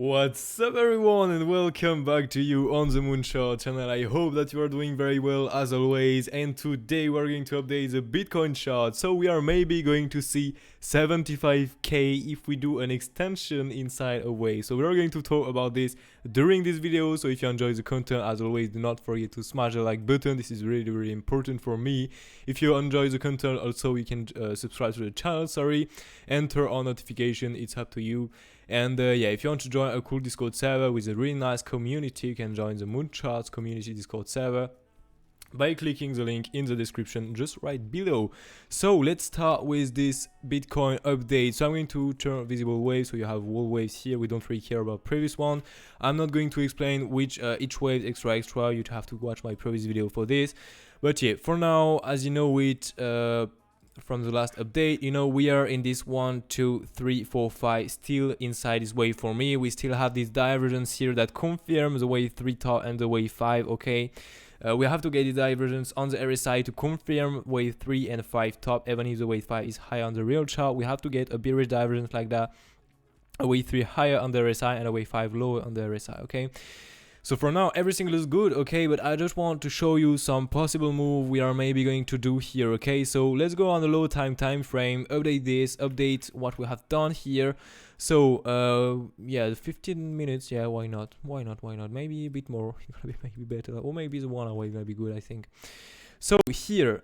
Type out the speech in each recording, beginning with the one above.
What's up everyone and welcome back to you on the Moonchart channel. I hope that you are doing very well as always, and today we're going to update the Bitcoin chart. So we are maybe going to see 75k if we do an extension inside a wave. So we're going to talk about this during this video. So if you enjoy the content, as always, do not forget to smash the like button. This is really important for me. If you enjoy the content, also you can subscribe to the channel, and turn on notification. It's up to you. And yeah, if you want to join a cool Discord server with a really nice community, you can join the MOONCHARTS community Discord server by clicking the link in the description just right below. So let's start with this Bitcoin update. So I'm going to turn visible waves, so you have wall waves here. We don't really care about previous one. I'm not going to explain which each wave extra. You'd have to watch my previous video for this. But yeah, for now, as you know it from the last update, you know, we are in this 1, 2, 3, 4, 5 still inside this wave. For me, we still have this divergence here that confirms the wave 3 top and the wave 5. Okay, we have to get the divergence on the RSI to confirm wave 3 and 5 top, even if the wave 5 is higher on the real chart. We have to get a bearish divergence like that, a wave 3 higher on the RSI and a wave 5 lower on the RSI. Okay, so for now everything looks good, okay, but I just want to show you some possible move we are maybe going to do here. Okay, so let's go on the low time frame, update what we have done here. So yeah, 15 minutes, yeah, why not, maybe a bit more, maybe better, or maybe the 1 hour is gonna be good, I think. So here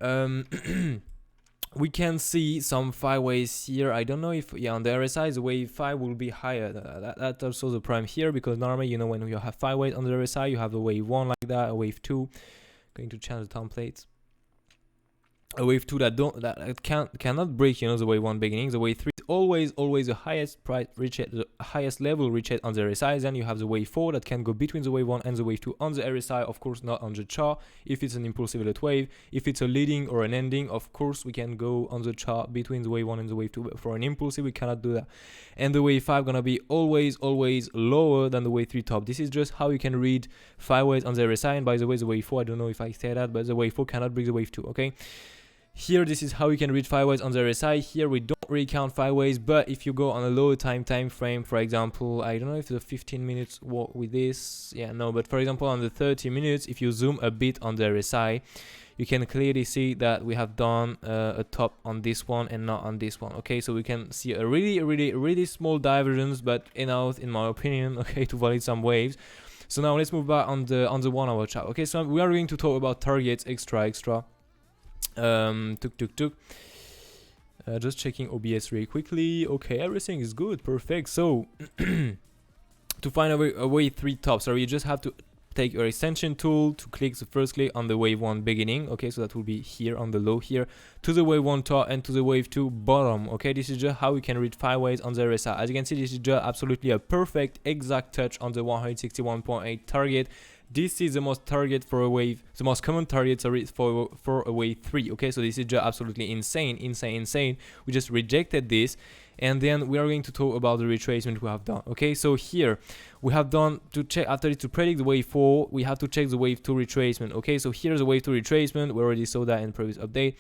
we can see some 5 waves here. I don't know if, yeah, on the RSI the wave 5 will be higher. That's also the prime here, because normally, you know, when you have 5 waves on the RSI, you have a wave 1 like that, a wave 2. Going to change the templates. A wave 2 that cannot break, you know, the wave 1 beginning. The wave 3 is always the highest price reached, the highest level reached on the RSI. Then you have the wave 4 that can go between the wave 1 and the wave 2 on the RSI, of course not on the chart if it's an impulsive Elliott wave. If it's a leading or an ending, of course we can go on the chart between the wave 1 and the wave 2, but for an impulsive we cannot do that. And the wave 5 gonna be always lower than the wave 3 top. This is just how you can read 5 waves on the RSI. And by the way, the wave 4, I don't know if I say that, but the wave 4 cannot break the wave 2. Okay, here this is how you can read 5 waves on the RSI. Here we don't really count 5 waves, but if you go on a lower time frame, for example, I don't know if the 15 minutes work with this, yeah, no, but for example on the 30 minutes, if you zoom a bit on the RSI, you can clearly see that we have done a top on this one and not on this one. Okay, so we can see a really small divergence, but enough in my opinion, okay, to validate some waves. So now let's move back on the 1 hour chart. Okay, so we are going to talk about targets extra. Just checking OBS really quickly. Okay, everything is good, perfect. So to find a wave 3 top, sorry, you just have to take your extension tool to click the first click on the wave 1 beginning. Okay, so that will be here on the low here, to the wave 1 top and to the wave 2 bottom. Okay, this is just how we can read 5 waves on the RSI. As you can see, this is just absolutely a perfect exact touch on the 161.8 target. This is the most target for a wave, the most common target, sorry, for a wave 3. Okay, so this is just absolutely insane. We just rejected this, and then we are going to talk about the retracement we have done. Okay, so here we have done, to check after it, to predict the wave 4, we have to check the wave 2 retracement. Okay, so here's the wave 2 retracement. We already saw that in the previous update.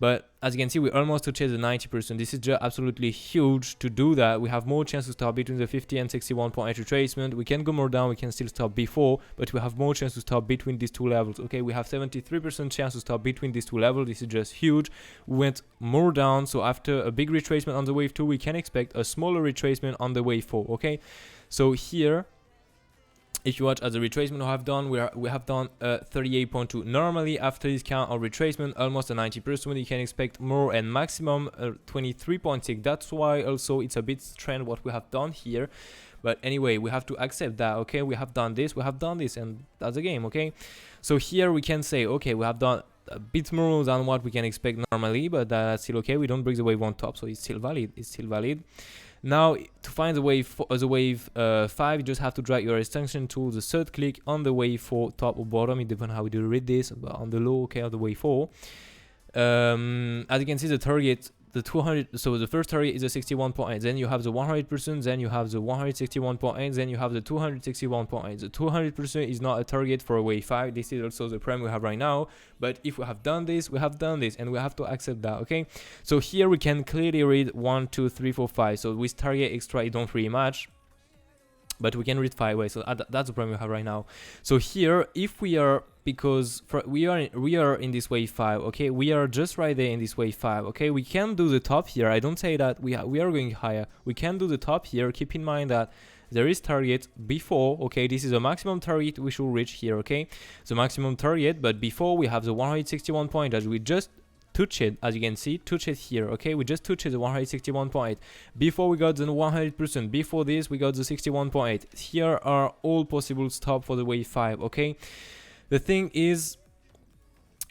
But as you can see, we almost touched the 90%. This is just absolutely huge. To do that, we have more chance to stop between the 50 and 61.8 retracement. We can go more down, we can still stop before, but we have more chance to stop between these two levels. Okay, we have 73% chance to stop between these two levels. This is just huge. We went more down, so after a big retracement on the wave 2, we can expect a smaller retracement on the wave 4. Okay, so here, if you watch as a retracement we have done 38.2. Normally after this count of retracement, almost a 90%, you can expect more and maximum 23.6. That's why also it's a bit strange what we have done here. But anyway, we have to accept that. Okay, we have done this, and that's the game. Okay, so here we can say, okay, we have done a bit more than what we can expect normally, but that's still okay. We don't break the wave 1 top, so it's still valid. Now, to find the wave 5, you just have to drag your extension tool, the third click on the wave 4 top or bottom. It depends how we do read this, but on the low, okay, of the wave 4. As you can see, the target, the 200, so the first target is a 61.8, then you have the 100%, then you have the 161.8, then you have the 261.8. The 200% is not a target for a wave 5. This is also the prime we have right now, but if we have done this, and we have to accept that. Okay, so here we can clearly read 1, 2, 3, 4, 5. So with target extra, it don't really match. but we can read 5 ways, so that's the problem we have right now. So here, if we are, because we are in this wave 5, okay, we are just right there in this wave 5, okay, we can do the top here. I don't say that we are going higher. We can do the top here. Keep in mind that there is target before, okay, this is a maximum target we should reach here, okay, the maximum target, but before we have the 161 point as we just touch it, as you can see, touch it here, okay, we just touched the 161.8 before we got the 100%. Before this we got the 61.8. Here are all possible stop for the wave 5, okay. The thing is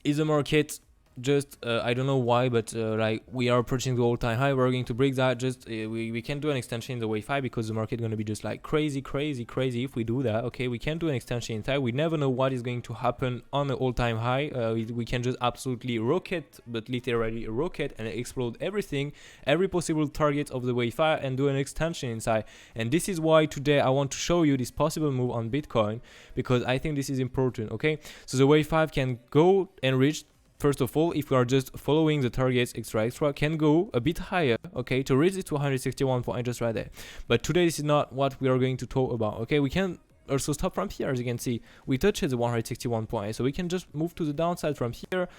the market just I don't know why, but like we are approaching the all-time high. We're going to break that. Just we can do an extension in the wave 5 because the market is going to be just like crazy if we do that, okay. We can do an extension inside. We never know what is going to happen on the all-time high. We can just absolutely rocket, but literally rocket, and explode everything, every possible target of the wave 5, and do an extension inside. And this is why today I want to show you this possible move on Bitcoin, because I think this is important, okay. So the wave 5 can go and reach, first of all, if we are just following the targets extra, can go a bit higher, okay, to reach it to 161 point just right there. But today this is not what we are going to talk about, okay. We can also stop from here. As you can see, we touched the 161 point, so we can just move to the downside from here,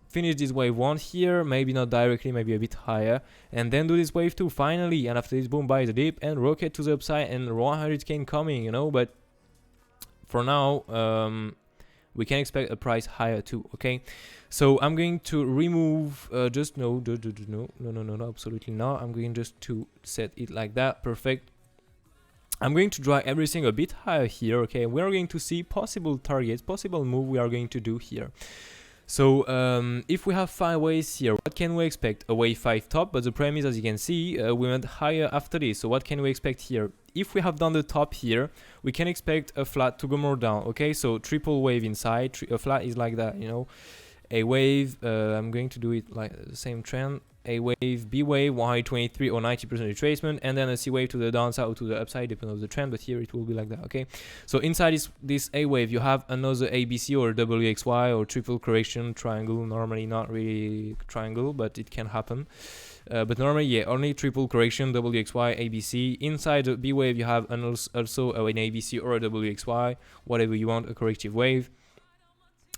finish this wave 1 here, maybe not directly, maybe a bit higher, and then do this wave 2 finally, and after this, boom, buy the dip and rocket to the upside, and 100k incoming, you know. But for now, we can expect a price higher too, okay. So I'm going to remove just no, absolutely not. I'm going just to set it like that. Perfect. I'm going to drag everything a bit higher here, okay. We're going to see possible targets, possible move we are going to do here. So if we have 5 waves here, what can we expect? A wave 5 top, but the problem is, as you can see, we went higher after this. So what can we expect here? If we have done the top here, we can expect a flat to go more down, okay. So triple wave inside, a flat is like that, you know. A wave, I'm going to do it like the same trend. A wave, B wave, 123 or 90% retracement, and then a C wave to the downside or to the upside, depending on the trend. But here it will be like that, okay. So inside this A wave, you have another ABC or WXY or triple correction triangle. Normally not really triangle, but it can happen. But normally, yeah, only triple correction, WXY, ABC. Inside the B wave, you have also an ABC or a WXY, whatever you want, a corrective wave.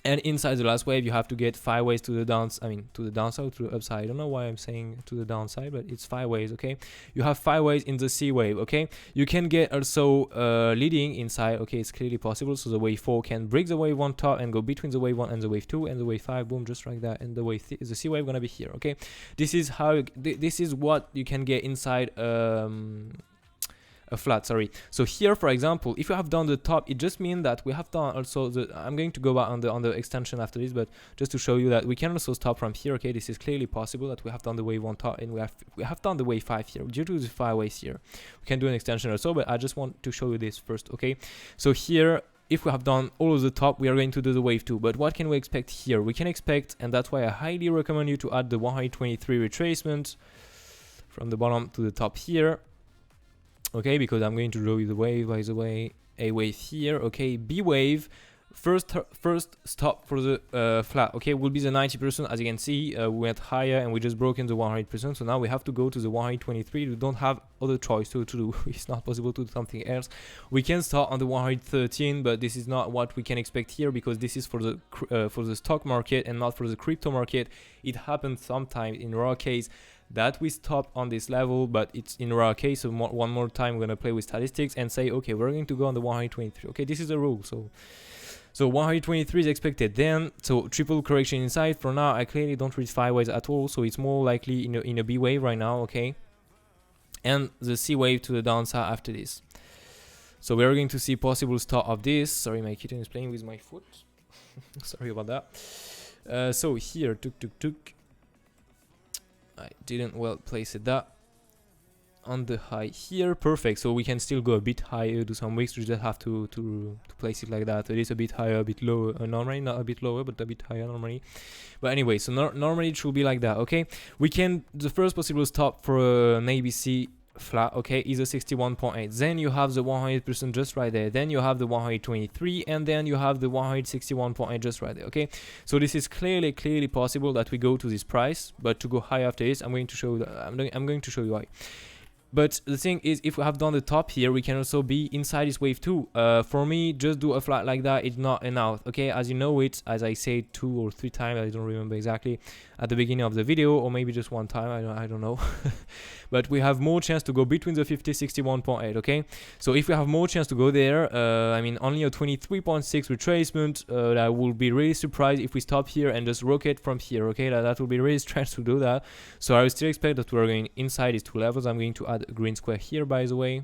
And inside the last wave, you have to get 5 ways to the downside, to the downside, to the upside. I don't know why I'm saying to the downside, but it's 5 ways, okay. You have 5 ways in the C wave, okay. You can get also leading inside, okay. It's clearly possible. So the wave 4 can break the wave 1 top and go between the wave 1 and the wave 2, and the wave 5, boom, just like that. And the wave the C wave gonna be here, okay. This is how this is what you can get inside a flat, sorry. So here, for example, if you have done the top, it just means that we have done also the, I'm going to go back on the extension after this, but just to show you that we can also stop from here, okay. This is clearly possible that we have done the wave 1 top, and we have done the wave 5 here due to the 5 ways here. We can do an extension or so, but I just want to show you this first, okay. So here, if we have done all of the top, we are going to do the wave 2. But what can we expect here? We can expect, and that's why I highly recommend you to add the 123 retracement from the bottom to the top here. Okay, because I'm going to draw you the wave, by the way. A wave here, okay. B wave, first stop for the flat, okay, will be the 90%. As you can see, we went higher and we just broke in the 100%. So now we have to go to the 123. We don't have other choice to do. It's not possible to do something else. We can start on the 113, but this is not what we can expect here, because this is for the stock market and not for the crypto market. It happens sometimes in rare case that we stop on this level, but it's in rare case. So one more time, we're gonna play with statistics and say, okay, we're going to go on the 123. Okay, this is the rule. So 123 is expected. Then, so triple correction inside. For now, I clearly don't read 5 waves at all, so it's more likely in a B wave right now, okay. And the C wave to the downside after this. So we are going to see possible start of this. Sorry, my kitten is playing with my foot. Sorry about that. So here, tuk. I didn't well place it that on the high here. Perfect. So we can still go a bit higher, do some wicks. We just have to place it like that. It is a bit higher, a bit lower. Normally not a bit lower, but a bit higher normally. But anyway, so normally it should be like that, okay. We can, the first possible stop for an ABC flat, okay, is a 61.8. Then you have the 100% just right there. Then you have the 123, and then you have the 161.8 just right there, okay. So this is clearly possible that we go to this price, but to go high after this, I'm going to show you that. I'm going to show you why. But the thing is, if we have done the top here, we can also be inside this wave 2. For me, just do a flat like that, it's not enough, okay? As you know it, as I said 2 or 3 times, I don't remember exactly, at the beginning of the video, or maybe just one time, I don't know. But we have more chance to go between the 50-61.8, okay? So if we have more chance to go there, I mean, only a 23.6 retracement, I will be really surprised if we stop here and just rocket from here, okay? That will be really strange to do that. So I will still expect that we're going inside these 2 levels. I'm going to add a green square here, by the way.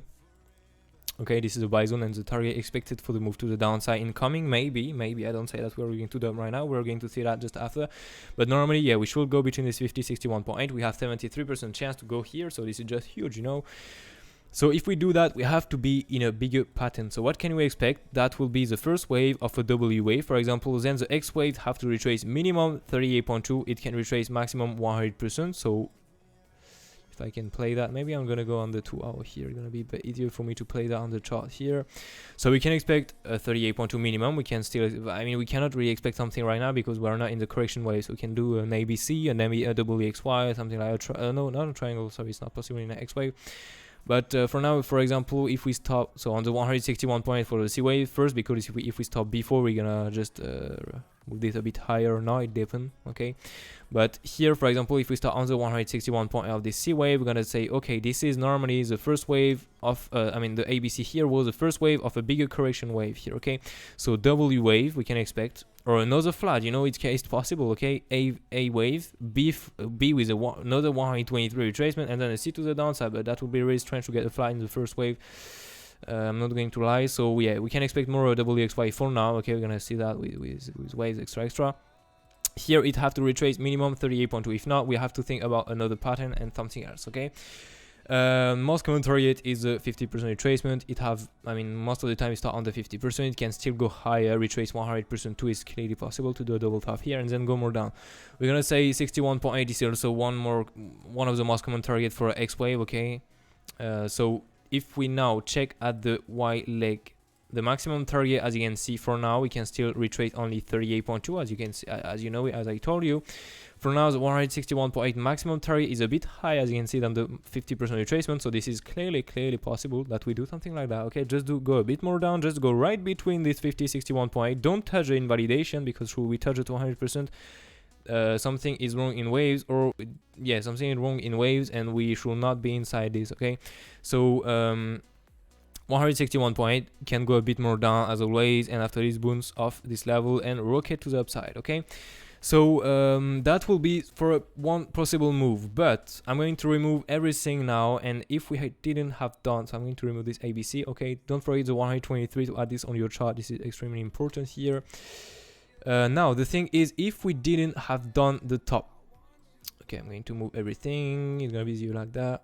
Okay, this is a buy zone and the target expected for the move to the downside incoming. Maybe I don't say that we're going to dump right now. We're going to see that just after. But normally, yeah, we should go between this 50-61.8. We have 73% chance to go here, so this is just huge, you know. So if we do that, we have to be in a bigger pattern. So what can we expect? That will be the first wave of a W wave, for example. Then the X wave have to retrace minimum 38.2. It can retrace maximum 100%. So if I can play that, maybe I'm gonna go on the 2 hour here. It's gonna be a bit easier for me to play that on the chart here. So we can expect a 38.2 minimum. We can still, I mean, we cannot really expect something right now because we're not in the correction wave. So we can do an ABC and then a WXY, something like a no, not a triangle. Sorry, it's not possible in an X wave. But for now, for example, if we stop, so on the 161.8 for the C wave first, because if we stop before, we're gonna just move this a bit higher or not, it depends, okay? But here, for example, if we start on the 161.8 of this C wave, we're gonna say, okay, this is normally the first wave of, I mean, the ABC here was the first wave of a bigger correction wave here, okay? So W wave, we can expect, or another flat, you know, it's possible, okay? A wave, B with another 123 retracement, and then a C to the downside, but that would be really strange to get a flat in the first wave. I'm not going to lie, so yeah, we can expect more WXY for now, okay? We're gonna see that with waves extra. Here it have to retrace minimum 38.2. If not, we have to think about another pattern and something else, okay? Most common target is a 50% retracement. It have, I mean, most of the time it start on the 50%. It can still go higher, retrace 100% too. Is clearly possible to do a double top here and then go more down. We're gonna say 61.8 is also one of the most common target for X wave, okay? So if we now check at the Y leg, the maximum target, as you can see, for now we can still retrace only 38.2, as you can see, as you know, as I told you. For now, the 161.8 maximum target is a bit high, as you can see, than the 50% retracement. So this is clearly possible that we do something like that. Okay, just go a bit more down, just go right between this 61.8. Don't touch the invalidation, because should we touch it to 100%, something is wrong in waves, or yeah, something is wrong in waves, and we should not be inside this. Okay, so 161.8 can go a bit more down as always, and after this bounce off this level and rocket to the upside. Okay, so that will be for one possible move, but I'm going to remove everything now. And if we didn't have done, so I'm going to remove this ABC. Okay, don't forget the 123 to add this on your chart. This is extremely important here. Now the thing is, if we didn't have done the top, okay, I'm going to move everything. It's gonna be easier like that.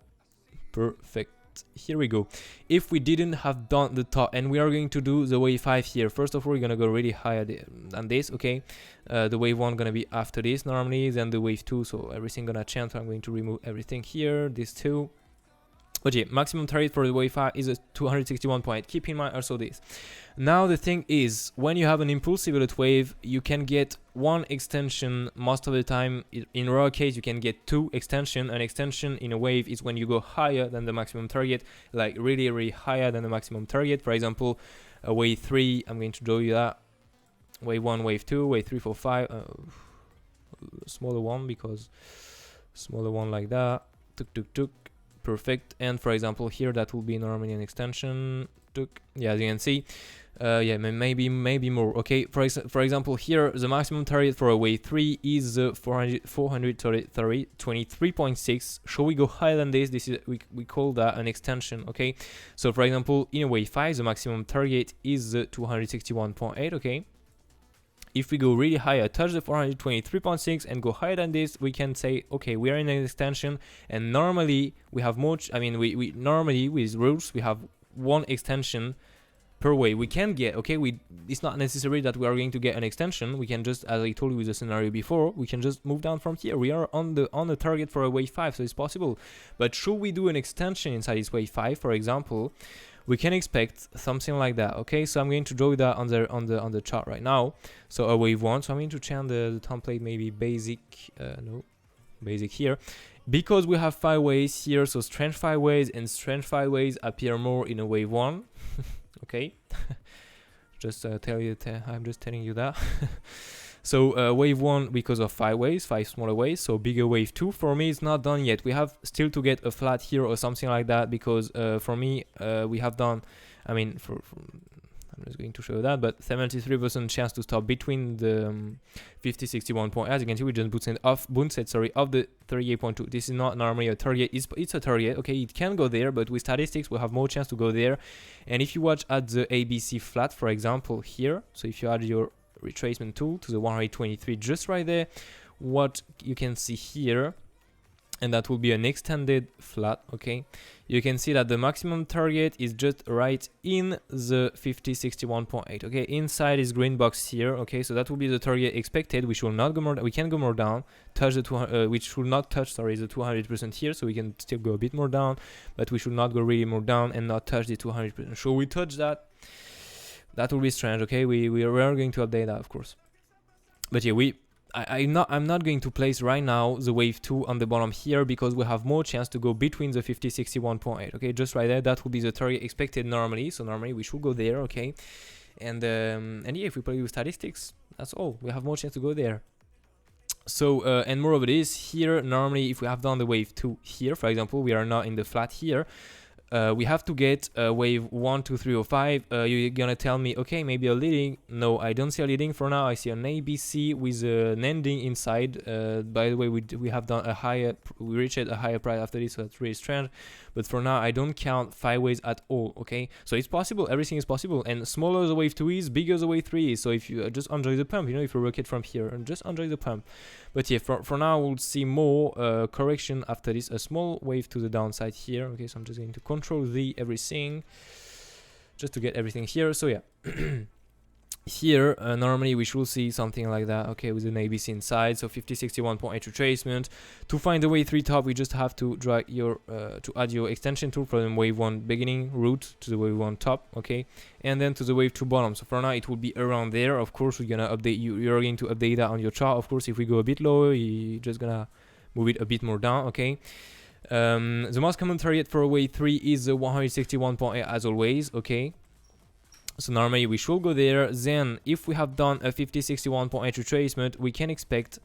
Perfect. Here we go. If we didn't have done the top, and we are going to do the wave 5 here, first of all, we're gonna go really higher than this. Okay, the wave 1 gonna be after this normally, then the wave 2, so everything gonna change. So I'm going to remove everything here, this 2. But yeah, maximum target for the wave 5 is a 261.8. Keep in mind also this. Now the thing is, when you have an impulsive Elliott wave, you can get one extension most of the time. In rare case, you can get 2 extension. An extension in a wave is when you go higher than the maximum target, like really higher than the maximum target. For example, wave 3, I'm going to show you that. Wave 1, wave 2, wave 3, 4, 5. Smaller one, because smaller one like that. Tuk. Perfect. And for example here, that will be normally an extension. Yeah, as you can see, yeah, maybe more. Okay, for example here, the maximum target for a wave 3 is 423.6. Should we go higher than this? This is we call that an extension. Okay, so for example, in a wave 5, the maximum target is 261.8. okay, if we go really higher, touch the 423.6 and go higher than this, we can say, okay, we are in an extension. And normally we have much, I mean, we normally with rules, we have one extension per wave. We can get, okay, it's not necessary that we are going to get an extension. We can just, as I told you with the scenario before, we can just move down from here. We are on the target for a wave 5, so it's possible. But should we do an extension inside this wave 5, for example, we can expect something like that. Okay, so I'm going to draw that on the chart right now. So a wave 1. So I'm going to change the template, maybe basic. No, basic here. because we have 5 waves here, so strength 5 waves and strength 5 waves appear more in a wave 1. Okay, just I'm just telling you that. So wave 1 because of 5 waves, 5 smaller waves, so bigger wave 2. For me it's not done yet. We have still to get a flat here or something like that, because for me we have done, I mean, I'm just going to show that, but 73% chance to stop between the 50-61 point. As you can see, we just bounced off the 38.2. This is not normally a target. It's a target. Okay, it can go there, but with statistics, we have more chance to go there. And if you watch at the ABC flat, for example, here, so if you add your retracement tool to the 123 just right there, what you can see here, and that will be an extended flat. Okay, you can see that the maximum target is just right in the 50-61.8. okay, inside is green box here. Okay, so that will be the target expected. We should not go more, we can go more down, touch the 200, we should not touch, sorry, the 200% here, so we can still go a bit more down, but we should not go really more down and not touch the 200%. Should we touch that? That will be strange. Okay, we are going to update that, of course. But yeah, I'm not going to place right now the wave 2 on the bottom here, because we have more chance to go between the 50-61.8. okay, just right there, that will be the target expected normally. So normally we should go there. Okay, and yeah, if we play with statistics, that's all, we have more chance to go there. So and more of it is here, normally if we have done the wave 2 here, for example, we are not in the flat here, we have to get wave 1, 2, 3, or 5. You're gonna tell me, okay, maybe a leading. No, I don't see a leading for now. I see an ABC with an ending inside. By the way, we have done a higher, we reached a higher price after this, so that's really strange. But for now, I don't count 5 waves at all. Okay, so it's possible, everything is possible, and smaller the wave 2 is, bigger the wave 3 is. So if you just enjoy the pump, you know, if you rocket from here and just enjoy the pump. But yeah, for now we'll see more correction after this, a small wave to the downside here. Okay, so I'm just going to control the everything just to get everything here. So yeah, here normally we should see something like that. Okay, with an ABC inside, so 50-61.8 retracement. To find the wave 3 top, we just have to drag your to add your extension tool from wave 1 beginning root to the wave 1 top. Okay, and then to the wave 2 bottom. So for now it will be around there. Of course, we're gonna update you're going to update that on your chart. Of course, if we go a bit lower, you're just gonna move it a bit more down. Okay, the most common target for a wave 3 is the 161.8 as always. Okay, so normally we should go there. Then if we have done a 50-61.8 retracement, we can expect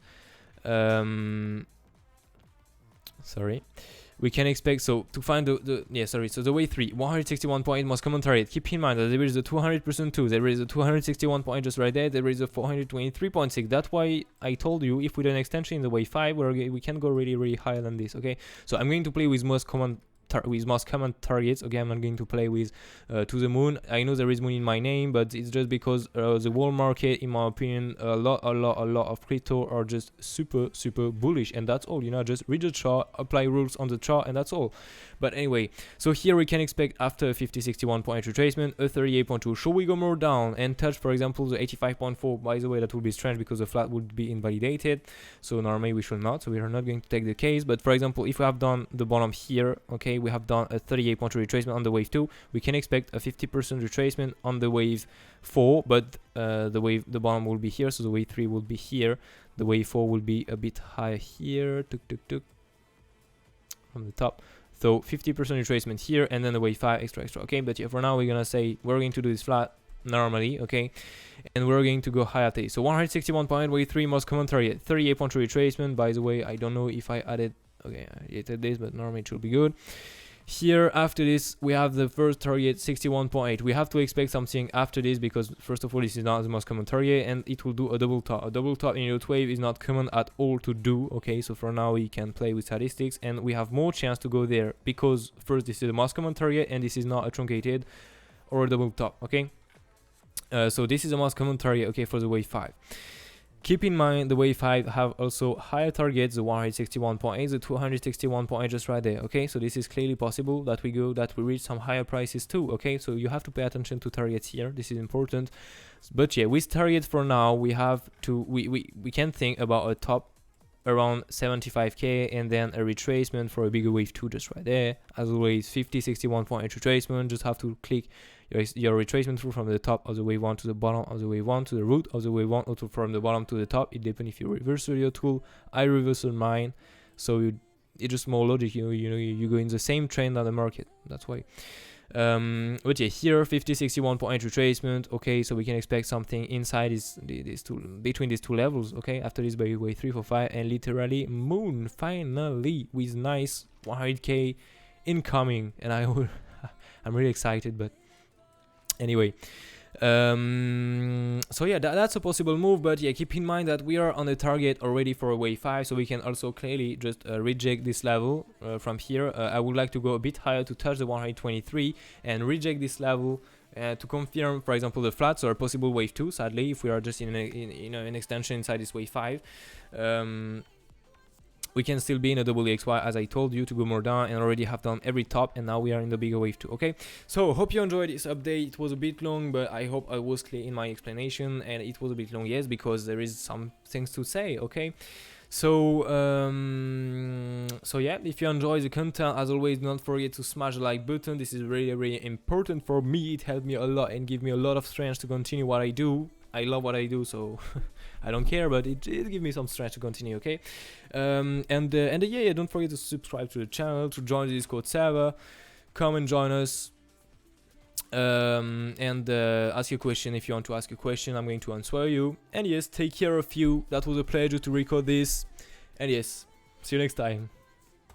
we can expect, so to find so the wave 3 161.8 most common target. Keep in mind that there is a 200% too, there is a 261.8 just right there, there is a 423.6. that's why I told you if we do an extension in the wave 5 we can go really higher than this. Okay, so I'm going to play with most common targets. Okay, I'm not going to play with to the moon. I know there is moon in my name, but it's just because the world market, in my opinion, a lot of crypto are just super bullish, and that's all. You know, just read the chart, apply rules on the chart, and that's all. But anyway, so here we can expect after 50-61.8 retracement a 38.2. Should we go more down and touch, for example, the 85.4? By the way, that would be strange because the flat would be invalidated, so normally we should not, so we are not going to take the case. But for example, if we have done the bottom here, okay, we have done a 38.2 retracement on the wave 2, we can expect a 50% retracement on the wave 4, but the bottom will be here, so the wave 3 will be here, the wave 4 will be a bit higher here, from the top. So 50% retracement here, and then the wave 5 extra. Okay, but yeah, for now we're gonna say we're going to do this flat normally. Okay, and we're going to go high at it. So 161.8 wave 3 most common target, 38.3 retracement. By the way, I don't know if I added, okay, I added this, but normally it should be good. Here after this we have the first target 61.8. we have to expect something after this, because first of all this is not the most common target, and it will do a double top. A double top in Elliott Wave is not common at all to do. Okay, so for now we can play with statistics and we have more chance to go there, because first this is the most common target and this is not a truncated or a double top. Okay, so this is the most common target, okay, for the wave 5. Keep in mind the wave 5 have also higher targets, the 161.8, the 261.8 just right there. Okay, so this is clearly possible that we reach some higher prices too. Okay, so you have to pay attention to targets here, this is important. But yeah, with targets for now we have to we can think about a top around 75k and then a retracement for a bigger wave 2 just right there. As always, 50-61.8 retracement, just have to click your retracement through from the top of the wave 1 to the bottom of the wave 1 to the root of the wave 1, or from the bottom to the top. It depends if you reverse your tool. I reversed mine, so you it's just more logic, you go in the same trend than the market, that's why. But yeah, here 5061.8 retracement. Okay, so we can expect something inside these two, between these two levels. Okay, after this by way 3, 4, 5, and literally moon finally with nice 100k incoming, and I'm really excited. But anyway, so yeah, that's a possible move, but yeah, keep in mind that we are on the target already for a wave 5, so we can also clearly just reject this level from here. I would like to go a bit higher to touch the 123 and reject this level to confirm, for example, the flats or a possible wave 2. Sadly, if we are just in an extension inside this wave 5, we can still be in a WXY, as I told you, to go more down, and already have done every top, and now we are in the bigger wave 2. Okay, so hope you enjoyed this update. It was a bit long, but I hope I was clear in my explanation, and it was a bit long, yes, because there is some things to say. Okay, so yeah, if you enjoy the content, as always, don't forget to smash the like button. This is really important for me. It helped me a lot and give me a lot of strength to continue what I do. I love what I do, so I don't care, but it gives me some strength to continue. Okay, and yeah, don't forget to subscribe to the channel, to join the Discord server, come and join us, and ask your question. If you want to ask a question, I'm going to answer you. And yes, take care of you. That was a pleasure to record this, and yes, see you next time.